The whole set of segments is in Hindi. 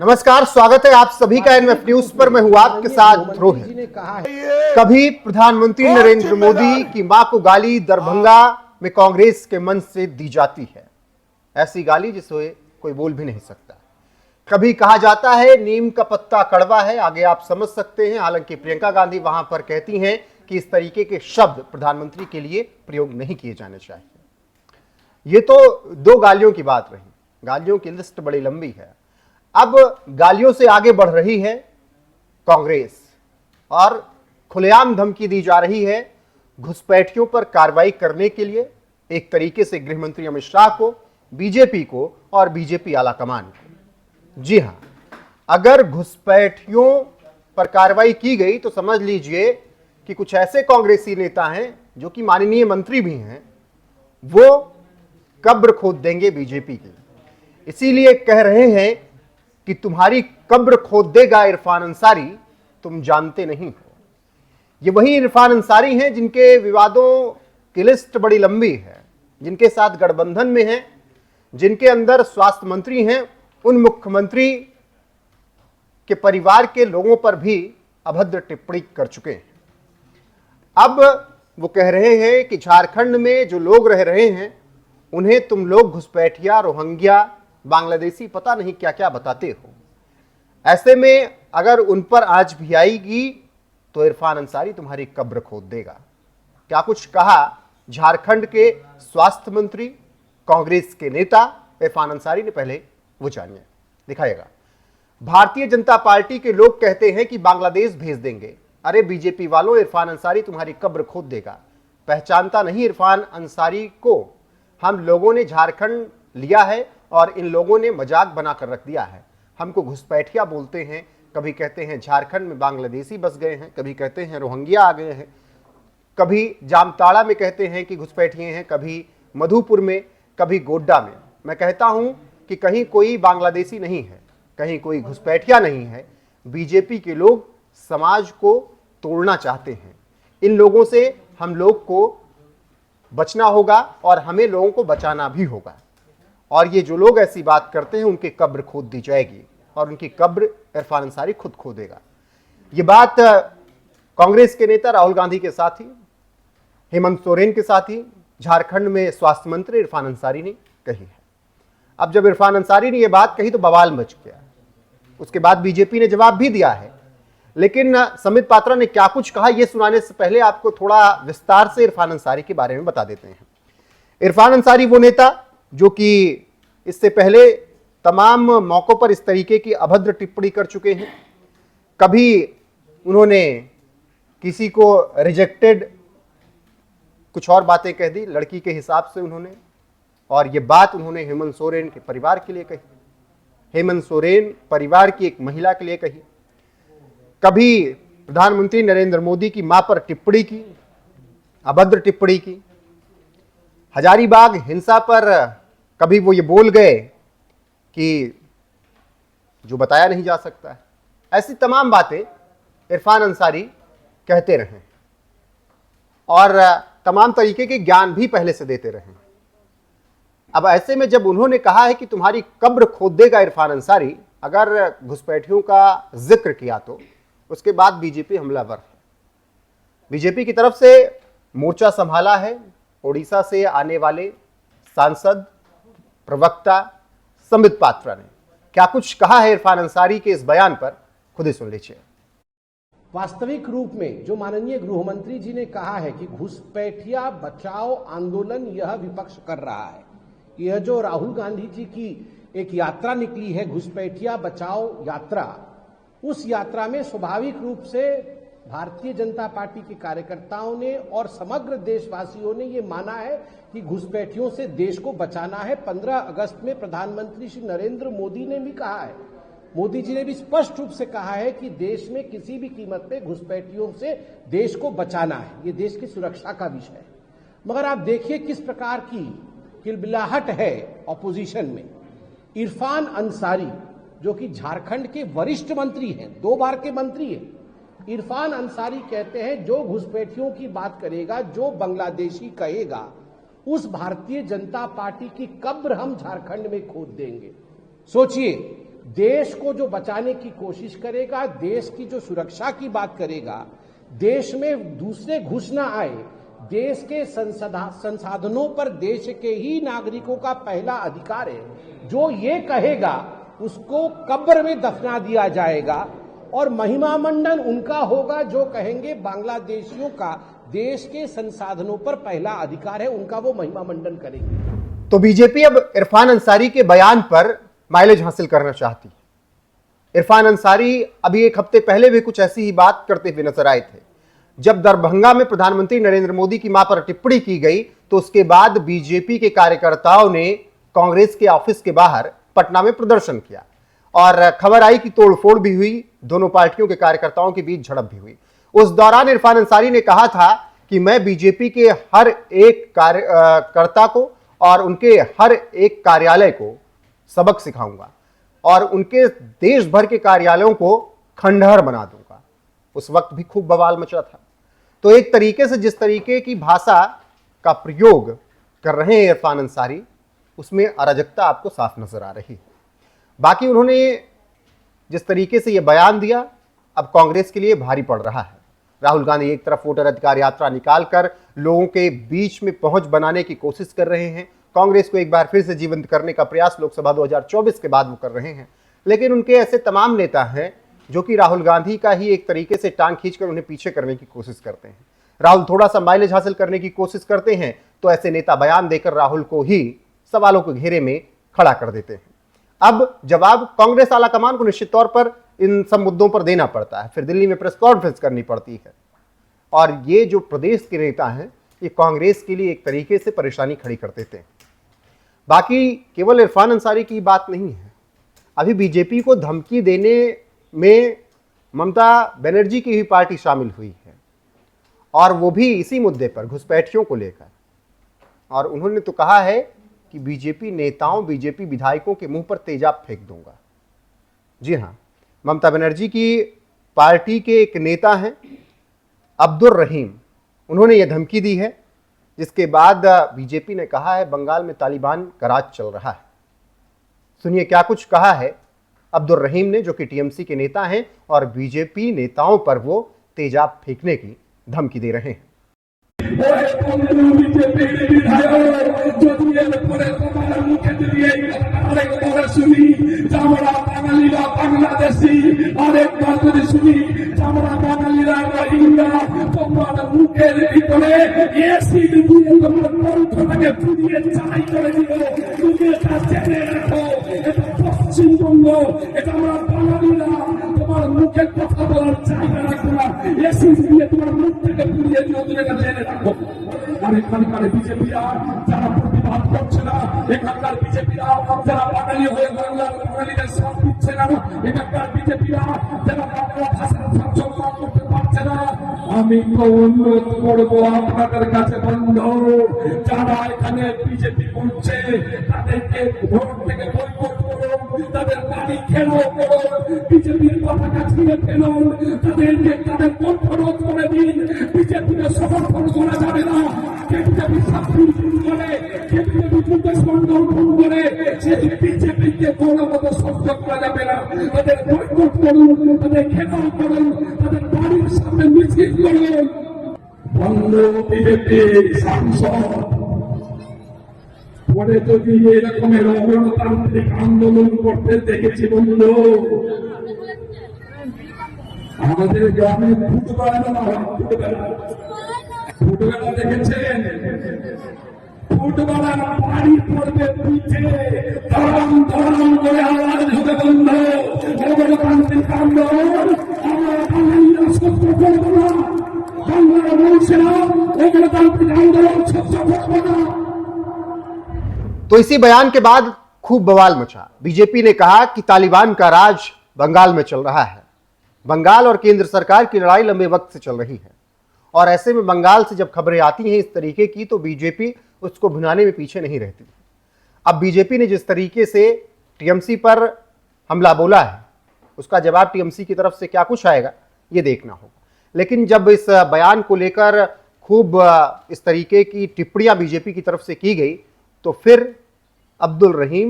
नमस्कार, स्वागत है आप सभी का एनएफ न्यूज पर। मैं हूं आपके साथ रोहित। कभी प्रधानमंत्री नरेंद्र मोदी की मां को गाली दरभंगा में कांग्रेस के मंच से दी जाती है, ऐसी गाली जिसे कोई बोल भी नहीं सकता। कभी कहा जाता है नीम का पत्ता कड़वा है, आगे आप समझ सकते हैं। हालांकि प्रियंका गांधी वहां पर कहती हैं कि इस तरीके के शब्द प्रधानमंत्री के लिए प्रयोग नहीं किए जाने चाहिए। ये तो दो गालियों की बात रही, गालियों की लिस्ट बड़ी लंबी है। अब गालियों से आगे बढ़ रही है कांग्रेस और खुलेआम धमकी दी जा रही है घुसपैठियों पर कार्रवाई करने के लिए, एक तरीके से गृह मंत्री अमित शाह को, बीजेपी को और बीजेपी आलाकमान को। जी हां, अगर घुसपैठियों पर कार्रवाई की गई तो समझ लीजिए कि कुछ ऐसे कांग्रेसी नेता हैं जो कि माननीय मंत्री भी हैं, वो कब्र खोद देंगे बीजेपी की। इसीलिए कह रहे हैं कि तुम्हारी कब्र खोद देगा इरफान अंसारी, तुम जानते नहीं हो। ये वही इरफान अंसारी हैं जिनके विवादों की लिस्ट बड़ी लंबी है, जिनके साथ गठबंधन में हैं, जिनके अंदर स्वास्थ्य मंत्री हैं, उन मुख्यमंत्री के परिवार के लोगों पर भी अभद्र टिप्पणी कर चुके हैं। अब वो कह रहे हैं कि झारखंड में जो लोग रह रहे हैं उन्हें तुम लोग घुसपैठिया, रोहिंग्या, बांग्लादेशी, पता नहीं क्या क्या बताते हो। ऐसे में अगर उन पर आज भी आएगी तो इरफान अंसारी तुम्हारी कब्र खोद देगा। क्या कुछ कहा झारखंड के स्वास्थ्य मंत्री, कांग्रेस के नेता इरफान अंसारी ने, पहले वो जानिए, दिखाएगा। भारतीय जनता पार्टी के लोग कहते हैं कि बांग्लादेश भेज देंगे। अरे बीजेपी वालों, इरफान अंसारी तुम्हारी कब्र खोद देगा। पहचानता नहीं इरफान अंसारी को? हम लोगों ने झारखंड लिया है और इन लोगों ने मजाक बनाकर रख दिया है। हमको घुसपैठिया बोलते हैं, कभी कहते हैं झारखंड में बांग्लादेशी बस गए हैं, कभी कहते हैं रोहिंग्या आ गए हैं, कभी जामताड़ा में कहते हैं कि घुसपैठिए हैं, कभी मधुपुर में, कभी गोड्डा में। मैं कहता हूं कि कहीं कोई बांग्लादेशी नहीं है, कहीं कोई घुसपैठिया नहीं है। बीजेपी के लोग समाज को तोड़ना चाहते हैं। इन लोगों से हम लोग को बचना होगा और हमें लोगों को बचाना भी होगा। और ये जो लोग ऐसी बात करते हैं उनकी कब्र खोद दी जाएगी और उनकी कब्र इरफान अंसारी खुद खोदेगा। ये बात कांग्रेस के नेता राहुल गांधी के साथ ही, हेमंत सोरेन के साथ ही, झारखंड में स्वास्थ्य मंत्री इरफान अंसारी ने कही है। अब जब इरफान अंसारी ने यह बात कही तो बवाल मच गया। उसके बाद बीजेपी ने जवाब भी दिया है, लेकिन समित पात्रा ने क्या कुछ कहा यह सुनाने से पहले आपको थोड़ा विस्तार से इरफान अंसारी के बारे में बता देते हैं। इरफान अंसारी वो नेता जो कि इससे पहले तमाम मौकों पर इस तरीके की अभद्र टिप्पणी कर चुके हैं। कभी उन्होंने किसी को रिजेक्टेड कुछ और बातें कह दी लड़की के हिसाब से उन्होंने, और ये बात उन्होंने हेमंत सोरेन के परिवार के लिए कही, हेमंत सोरेन परिवार की एक महिला के लिए कही। कभी प्रधानमंत्री नरेंद्र मोदी की मां पर टिप्पणी की, अभद्र टिप्पणी की। हजारीबाग हिंसा पर कभी वो ये बोल गए कि जो बताया नहीं जा सकता है। ऐसी तमाम बातें इरफान अंसारी कहते रहे और तमाम तरीके के ज्ञान भी पहले से देते रहे। अब ऐसे में जब उन्होंने कहा है कि तुम्हारी कब्र खोद देगा इरफान अंसारी अगर घुसपैठियों का जिक्र किया, तो उसके बाद बीजेपी हमलावर है। बीजेपी की तरफ से मोर्चा संभाला है ओडिशा से आने वाले सांसद प्रवक्ता समित पात्रा ने। क्या कुछ कहा है इरफान अंसारी के इस बयान पर, खुद ही सुन लीजिए। वास्तविक रूप में जो माननीय गृह मंत्री जी ने कहा है कि घुसपैठिया बचाओ आंदोलन यह विपक्ष कर रहा है, यह जो राहुल गांधी जी की एक यात्रा निकली है घुसपैठिया बचाओ यात्रा, उस यात्रा में स्वाभाविक रूप से भारतीय जनता पार्टी के कार्यकर्ताओं ने और समग्र देशवासियों ने ये माना है कि घुसपैठियों से देश को बचाना है। 15 अगस्त में प्रधानमंत्री श्री नरेंद्र मोदी ने भी कहा है, मोदी जी ने भी स्पष्ट रूप से कहा है कि देश में किसी भी कीमत पे घुसपैठियों से देश को बचाना है, ये देश की सुरक्षा का विषय है। मगर आप देखिए किस प्रकार की किलबिलाहट है ऑपोजिशन में। इरफान अंसारी जो कि झारखंड के वरिष्ठ मंत्री हैं, 2 बार के मंत्री हैं, इरफान अंसारी कहते हैं जो घुसपैठियों की बात करेगा, जो बांग्लादेशी कहेगा, उस भारतीय जनता पार्टी की कब्र हम झारखंड में खोद देंगे। सोचिए, देश को जो बचाने की कोशिश करेगा, देश की जो सुरक्षा की बात करेगा, देश में दूसरे घुस ना आए, देश के संसाधनों पर देश के ही नागरिकों का पहला अधिकार है, जो ये कहेगा उसको कब्र में दफना दिया जाएगा। और महिमा मंडन उनका होगा जो कहेंगे बांग्लादेशियों का देश के संसाधनों पर पहला अधिकार है, उनका वो महिमा मंडन करेगी। तो बीजेपी अब इरफान अंसारी के बयान पर माइलेज हासिल करना चाहती है। इरफान अंसारी अभी एक हफ्ते पहले भी कुछ ऐसी ही बात करते हुए नजर आए थे। जब दरभंगा में प्रधानमंत्री नरेंद्र मोदी की मां पर टिप्पणी की गई तो उसके बाद बीजेपी के कार्यकर्ताओं ने कांग्रेस के ऑफिस के बाहर पटना में प्रदर्शन किया और खबर आई कि तोड़फोड़ भी हुई, दोनों पार्टियों के कार्यकर्ताओं के बीच झड़प भी हुई। उस दौरान इरफान अंसारी ने कहा था कि मैं बीजेपी के हर एक कार्यकर्ता को और उनके हर एक कार्यालय को सबक सिखाऊंगा और उनके देश भर के कार्यालयों को खंडहर बना दूंगा। उस वक्त भी खूब बवाल मचा था। तो एक तरीके से जिस तरीके की भाषा का प्रयोग कर रहे हैं इरफान अंसारी, उसमें अराजकता आपको साफ नजर आ रही है। बाकी उन्होंने जिस तरीके से यह बयान दिया, अब कांग्रेस के लिए भारी पड़ रहा है। राहुल गांधी एक तरफ वोटर अधिकार यात्रा निकालकर लोगों के बीच में पहुंच बनाने की कोशिश कर रहे हैं, कांग्रेस को एक बार फिर से जीवंत करने का प्रयास लोकसभा 2024 के बाद वो कर रहे हैं। लेकिन उनके ऐसे तमाम नेता हैं जो कि राहुल गांधी का ही एक तरीके से टांग खींचकर उन्हें पीछे करने की कोशिश करते हैं। राहुल थोड़ा सा माइलेज हासिल करने की कोशिश करते हैं तो ऐसे नेता बयान देकर राहुल को ही सवालों के घेरे में खड़ा कर देते हैं। अब जवाब कांग्रेस आला कमान को निश्चित तौर पर इन सब मुद्दों पर देना पड़ता है, फिर दिल्ली में प्रेस कॉन्फ्रेंस करनी पड़ती है। और ये जो प्रदेश के नेता हैं, ये कांग्रेस के लिए एक तरीके से परेशानी खड़ी कर देते हैं। बाकी केवल इरफान अंसारी की बात नहीं है, अभी बीजेपी को धमकी देने में ममता बनर्जी की भी पार्टी शामिल हुई है और वो भी इसी मुद्दे पर, घुसपैठियों को लेकर। और उन्होंने तो कहा है कि बीजेपी नेताओं, बीजेपी विधायकों के मुंह पर तेजाब फेंक दूंगा। जी हां, ममता बनर्जी की पार्टी के एक नेता हैं अब्दुल रहीम, उन्होंने यह धमकी दी है, जिसके बाद बीजेपी ने कहा है बंगाल में तालिबान का राज चल रहा है। सुनिए क्या कुछ कहा है अब्दुल रहीम ने, जो कि टीएमसी के नेता हैं और बीजेपी नेताओं पर वो तेजाब फेंकने की धमकी दे रहे हैं। পশ্চিমবঙ্গ এটা আমরা বাঙালিরা তোমার মুখের কথা বলার জায়গা রাখবো না, এসি দিয়ে তোমার মুখ থেকে পুড়িয়ে দিয়ে ওদের কাছে এনে রাখবো। আর এখানকার বিজেপিরা যারা প্রতিবাদ করছে না, এখানকার বিজেপিরা যারা বাঙালি হয়ে বাংলার বাঙালিদের সাথ দিচ্ছে না, এখানকার বিজেপিরা যারা বাংলা ভাষার সম্মান করতে পারছে না, আমি তো অনুরোধ করবো আপনাদের কাছে বন্ধু, যারা এখানে বিজেপি করছে তাদেরকে ভোট থেকে বয়কট করুন, তাদের বাড়ি ঘেরাও করুন, বিজেপির পতাকা ছিঁড়ে ফেলুন, তাদেরকে তাদের কণ্ঠরোধ করে দিন। বিজেপিকে সমর্থন করা যাবে না। বিজেপি ছাত্রী ফোন করে, বিজেপি প্রদেশ মন্ডল ফোন করে, সেই বিজেপিকে কোনো মতো সহ্য করা যাবে না। তাদের বয়কট করুন, তাদের ঘেরাও করুন, তাদের বাড়ির সামনে মিছিল করুন। বন্ধ বিজেপি সাংসদ পরে যদি এরকমের অগণতান্ত্রিক আন্দোলন করতে দেখেছি বন্ধু, আমাদের গ্রামে ফুটবেলা দেখেছেন, ফুটবলার বাড়ি পড়বে পিঠে, দরম দরম করে আওয়াজ হবে বন্ধ। অগণতান্ত্রিক আন্দোলন আমরা বাঙালিরা সহ্য করবো না, বাংলার মানুষেরা অগণতান্ত্রিক আন্দোলন সহ্য করবো না। तो इसी बयान के बाद खूब बवाल मचा। बीजेपी ने कहा कि तालिबान का राज बंगाल में चल रहा है। बंगाल और केंद्र सरकार की लड़ाई लंबे वक्त से चल रही है और ऐसे में बंगाल से जब खबरें आती हैं इस तरीके की तो बीजेपी उसको भुनाने में पीछे नहीं रहती। अब बीजेपी ने जिस तरीके से टीएमसी पर हमला बोला है, उसका जवाब टीएमसी की तरफ से क्या कुछ आएगा ये देखना होगा। लेकिन जब इस बयान को लेकर खूब इस तरीके की टिप्पणियां बीजेपी की तरफ से की गई तो फिर अब्दुल रहीम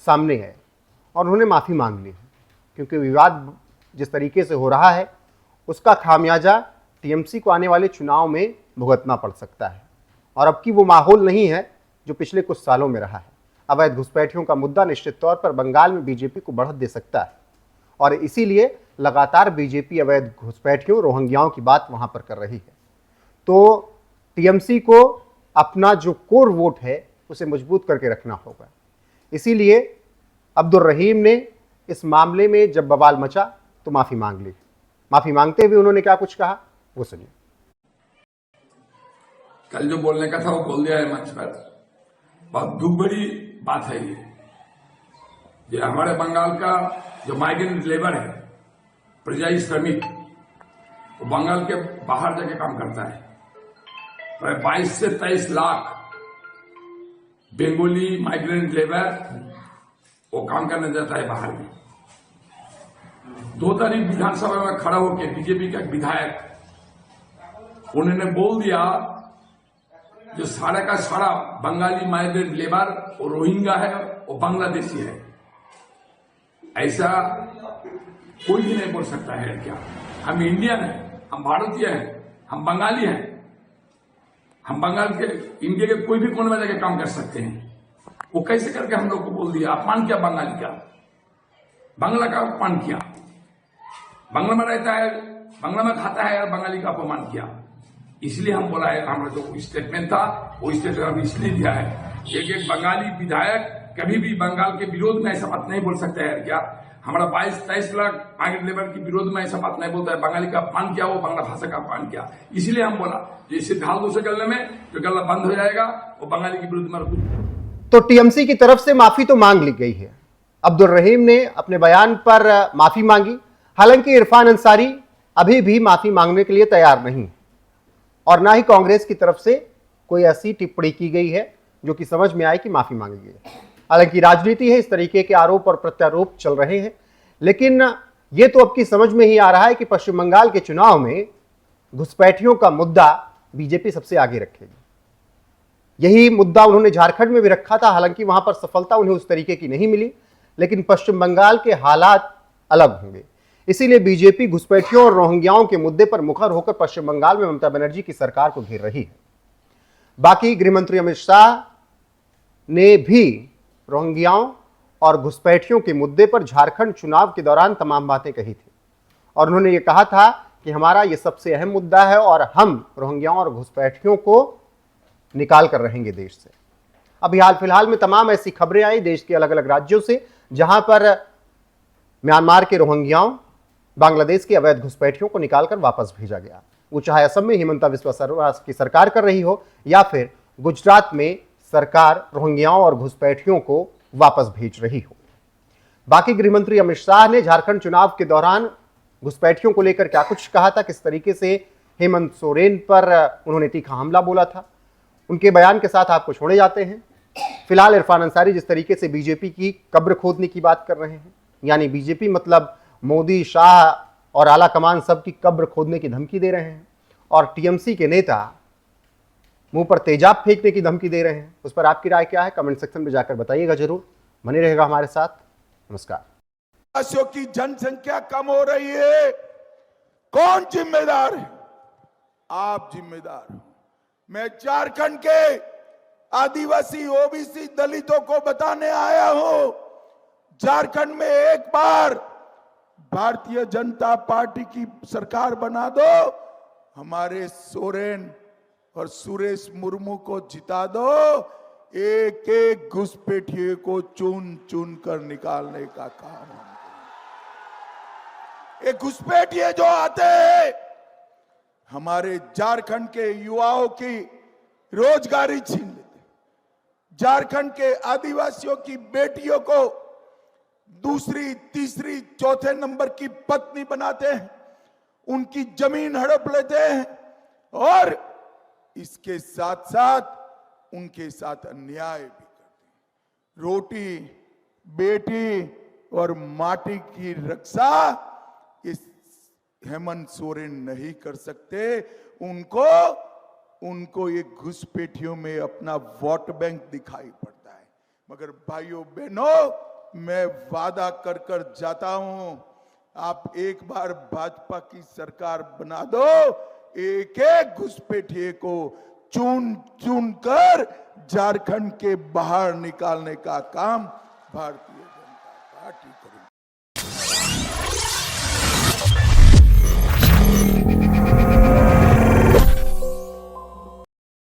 सामने है और उन्होंने माफ़ी मांग ली है, क्योंकि विवाद जिस तरीके से हो रहा है उसका खामियाजा टीएमसी को आने वाले चुनाव में भुगतना पड़ सकता है। और अब की वो माहौल नहीं है जो पिछले कुछ सालों में रहा है। अवैध घुसपैठियों का मुद्दा निश्चित तौर पर बंगाल में बीजेपी को बढ़त दे सकता है और इसीलिए लगातार बीजेपी अवैध घुसपैठियों रोहिंग्याओं की बात वहां पर कर रही है। तो टीएमसी को अपना जो कोर वोट है उसे मजबूत करके रखना होगा। इसीलिए अब्दुल रहीम ने इस मामले में जब बवाल मचा तो माफी मांग ली। माफी मांगते हुए उन्होंने क्या कुछ कहा वो सुनिए। कल जो बोलने का था वो बोल दिया है मंच पर। बहुत दुख भरी बात है ये हमारे बंगाल का जो माइग्रेंट लेबर है, परियायी श्रमिक, वो बंगाल के बाहर जाके काम करता है। प्राय 22 से 23 लाख बंगाली माइग्रेंट लेबर वो काम करने जाता है बाहर में। 2 तारीख विधानसभा में खड़ा होकर बीजेपी का विधायक उन्होंने बोल दिया जो सारा का सारा बंगाली माइग्रेंट लेबर वो रोहिंग्या है, वो बांग्लादेशी है। ऐसा कोई भी नहीं बोल सकता है। क्या हम इंडियन हैं, हम भारतीय हैं, हम बंगाली हैं, हम बंगाल के इंडिया के कोई भी कोने में जाकर काम कर सकते हैं। वो कैसे करके हम लोग को बोल दिया, अपमान किया बंगाली का, बांग्ला का अपमान किया। बांग्ला में रहता है, बांग्ला में खाता है और बंगाली का अपमान किया। इसलिए हम बोला है, हमारा जो स्टेटमेंट था वो स्टेटमेंट हम इसलिए दिया है। एक बंगाली विधायक कभी भी बंगाल के विरोध में ऐसा बात नहीं बोल सकता है। क्या हमारा 22-23 लाख माइग्रेंट लेबर के विरोध में ऐसा बात नहीं बोलता है। बंगाली का अपमान किया, वो बांग्ला भाषा का अपमान किया। इसलिए हम बोला जैसे ढाल दो से गले में जो गला बंद हो जाएगा वो बंगाली के विरुद्ध में। तो टीएमसी की तरफ से माफी तो मांग ली गई है। अब्दुल रहीम ने अपने बयान पर माफी मांगी। हालांकि इरफान अंसारी अभी भी माफी मांगने के लिए तैयार नहीं और ना ही कांग्रेस की तरफ से कोई ऐसी टिप्पणी की गई है जो कि समझ में आए कि माफी मांगी गई है। हालांकि राजनीति है, इस तरीके के आरोप और प्रत्यारोप चल रहे हैं, लेकिन यह तो अब की समझ में ही आ रहा है कि पश्चिम बंगाल के चुनाव में घुसपैठियों का मुद्दा बीजेपी सबसे आगे रखेगी। यही मुद्दा उन्होंने झारखंड में भी रखा था। हालांकि वहां पर सफलता उन्हें उस तरीके की नहीं मिली, लेकिन पश्चिम बंगाल के हालात अलग होंगे। इसीलिए बीजेपी घुसपैठियों और रोहिंग्याओं के मुद्दे पर मुखर होकर पश्चिम बंगाल में ममता बनर्जी की सरकार को घेर रही है। बाकी गृहमंत्री अमित शाह ने भी रोहिंग्याओं और घुसपैठियों के मुद्दे पर झारखंड चुनाव के दौरान तमाम बातें कही थी और उन्होंने ये कहा था कि हमारा ये सबसे अहम मुद्दा है और हम रोहिंग्याओं और घुसपैठियों को निकाल कर रहेंगे देश से। अभी हाल फिलहाल में तमाम ऐसी खबरें आई देश के अलग अलग राज्यों से, जहां पर म्यांमार के रोहिंग्याओं, बांग्लादेश के अवैध घुसपैठियों को निकालकर वापस भेजा गया। वो चाहे असम में हिमंता बिस्वा शर्मा की सरकार कर रही हो या फिर गुजरात में सरकार रोहिंग्याओं और घुसपैठियों को वापस भेज रही हो। बाकी गृहमंत्री अमित शाह ने झारखंड चुनाव के दौरान घुसपैठियों को लेकर क्या कुछ कहा था, किस तरीके से हेमंत सोरेन पर उन्होंने तीखा हमला बोला था, उनके बयान के साथ आपको छोड़े जाते हैं। फिलहाल इरफान अंसारी जिस तरीके से बीजेपी की कब्र खोदने की बात कर रहे हैं, यानी बीजेपी मतलब मोदी, शाह और आला कमान सब की कब्र खोदने की धमकी दे रहे हैं और टीएमसी के नेता मुंह पर तेजाब फेंकने की धमकी दे रहे हैं। उस पर आपकी राय क्या है, कमेंट सेक्शन में जाकर बताइएगा जरूर। बने रहेगा हमारे साथ। नमस्कार। आदिवासियों की जनसंख्या कम हो रही है, कौन जिम्मेदार है? आप जिम्मेदार हो। मैं झारखंड के आदिवासी, ओबीसी, दलितों को बताने आया हूं, झारखंड में एक बार भारतीय जनता पार्टी की सरकार बना दो, हमारे सोरेन और सुरेश मुर्मू को जिता दो, एक एक घुसपैठिए को चुन चुन कर निकालने का काम है। ये घुसपैठिए जो आते हैं हमारे झारखंड के युवाओं की रोजगारी छीन लेते, झारखंड के आदिवासियों की बेटियों को दूसरी, तीसरी, चौथे नंबर की पत्नी बनाते हैं, उनकी जमीन हड़प लेते हैं और इसके साथ साथ उनके साथ अन्याय भी करते हैं। रोटी, बेटी और माटी की रक्षा इस हेमंत सोरेन नहीं कर सकते। उनको ये घुसपैठियों में अपना वोट बैंक दिखाई पड़ता है। मगर भाइयों बहनों, मैं वादा कर कर जाता हूं, आप एक बार भाजपा की सरकार बना दो, एक एक घुसपैठिए को चुन चुन कर झारखंड के बाहर निकालने का काम भारतीय